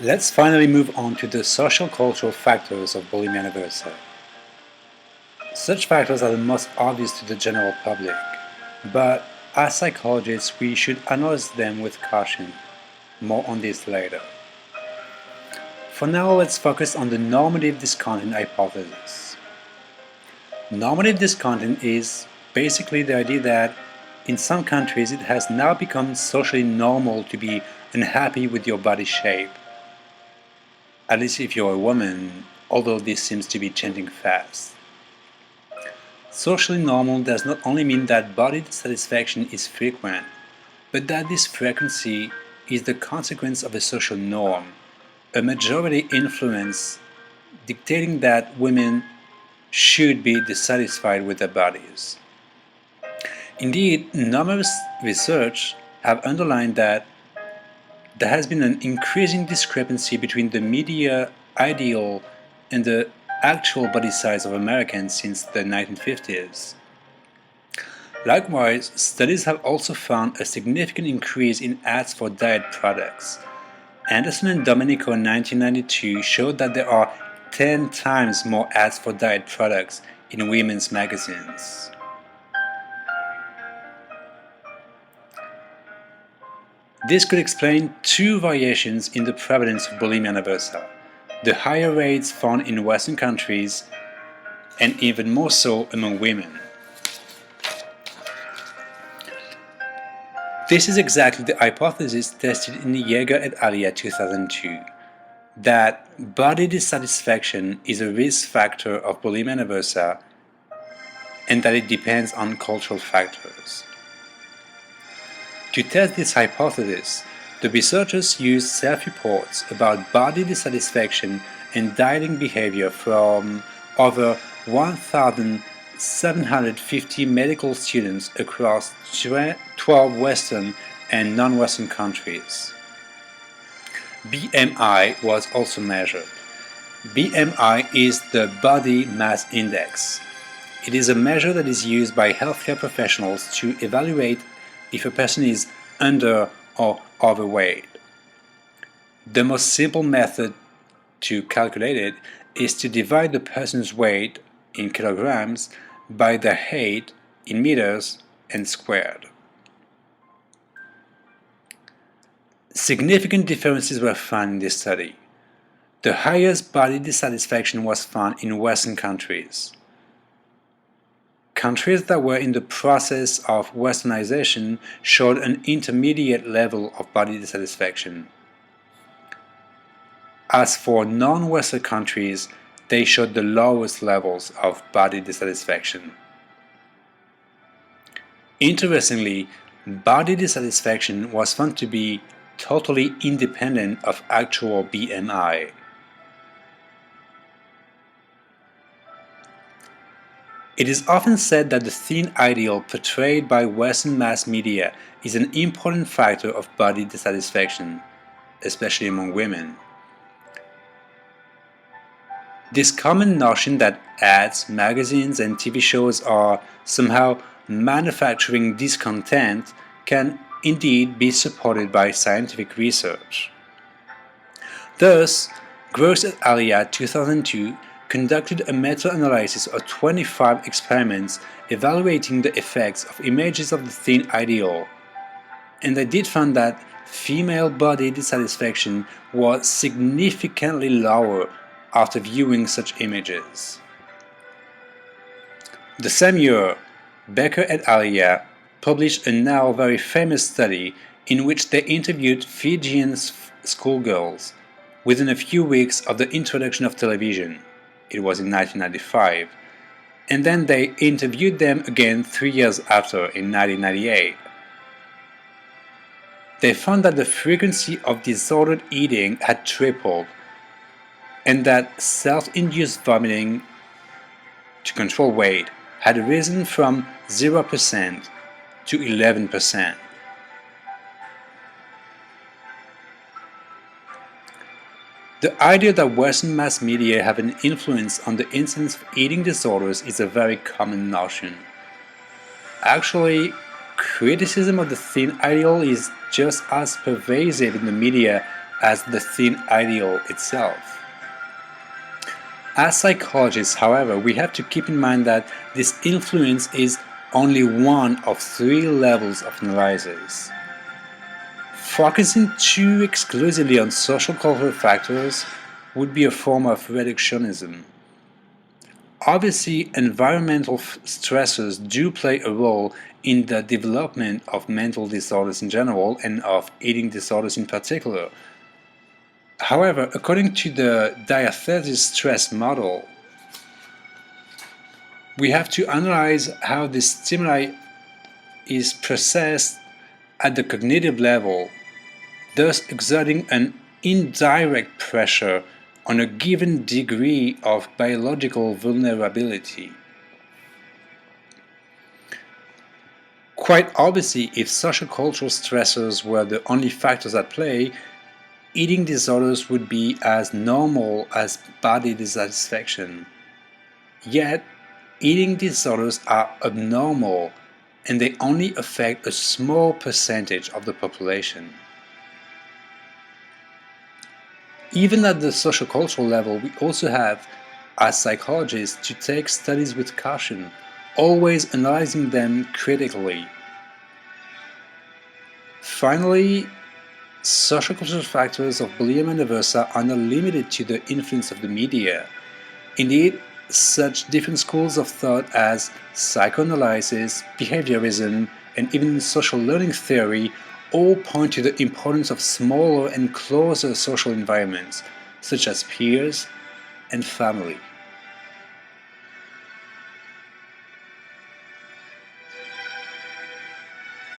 Let's finally move on to the social cultural factors of bulimia nervosa. Such factors are the most obvious to the general public, but as psychologists we should analyze them with caution. More on this later. For now, let's focus on the normative discontent hypothesis. Normative discontent is basically the idea that in some countries it has now become socially normal to be unhappy with your body shape. At least if you're a woman, although this seems to be changing fast. Socially normal does not only mean that body dissatisfaction is frequent, but that this frequency is the consequence of a social norm, a majority influence dictating that women should be dissatisfied with their bodies. Indeed, numerous research have underlined that there has been an increasing discrepancy between the media ideal and the actual body size of Americans since the 1950s. Likewise, studies have also found a significant increase in ads for diet products. Anderson and Domenico in 1992 showed that there are 10 times more ads for diet products in women's magazines. This could explain two variations in the prevalence of bulimia nervosa: the higher rates found in Western countries and even more so among women. This is exactly the hypothesis tested in Yeager et al. 2002, that body dissatisfaction is a risk factor of bulimia nervosa and that it depends on cultural factors. To test this hypothesis, the researchers used self-reports about body dissatisfaction and dieting behavior from over 1,750 medical students across 12 Western and non-Western countries. BMI was also measured. BMI is the Body Mass Index. It is a measure that is used by healthcare professionals to evaluate if a person is under or overweight. The most simple method to calculate it is to divide the person's weight in kilograms by their height in meters and squared. Significant differences were found in this study. The highest body dissatisfaction was found in Western countries. Countries that were in the process of westernization showed an intermediate level of body dissatisfaction. As for non-Western countries, they showed the lowest levels of body dissatisfaction. Interestingly, body dissatisfaction was found to be totally independent of actual BMI. It is often said that the thin ideal portrayed by Western mass media is an important factor of body dissatisfaction, especially among women. This common notion that ads, magazines, and TV shows are somehow manufacturing discontent can indeed be supported by scientific research. Thus, Gross et al. 2002 conducted a meta-analysis of 25 experiments evaluating the effects of images of the thin ideal, and they did find that female body dissatisfaction was significantly lower after viewing such images. The same year, Becker et al. Published a now very famous study in which they interviewed Fijian schoolgirls within a few weeks of the introduction of television. It was in 1995, and then they interviewed them again 3 years after, in 1998. They found that the frequency of disordered eating had tripled, and that self-induced vomiting to control weight had risen from 0% to 11%. The idea that Western mass media have an influence on the incidence of eating disorders is a very common notion. Actually, criticism of the thin ideal is just as pervasive in the media as the thin ideal itself. As psychologists, however, we have to keep in mind that this influence is only one of three levels of analysis. Focusing too exclusively on social cultural factors would be a form of reductionism. Obviously, environmental stressors do play a role in the development of mental disorders in general and of eating disorders in particular. However, according to the diathesis stress model, we have to analyze how this stimuli is processed at the cognitive level, thus exerting an indirect pressure on a given degree of biological vulnerability. Quite obviously, if social-cultural stressors were the only factors at play, eating disorders would be as normal as body dissatisfaction. Yet, eating disorders are abnormal and they only affect a small percentage of the population. Even at the social-cultural level, we also have, as psychologists, to take studies with caution, always analyzing them critically. Finally, social-cultural factors of bulimia nervosa are not limited to the influence of the media. Indeed, such different schools of thought as psychoanalysis, behaviorism, and even social learning theory all point to the importance of smaller and closer social environments, such as peers and family.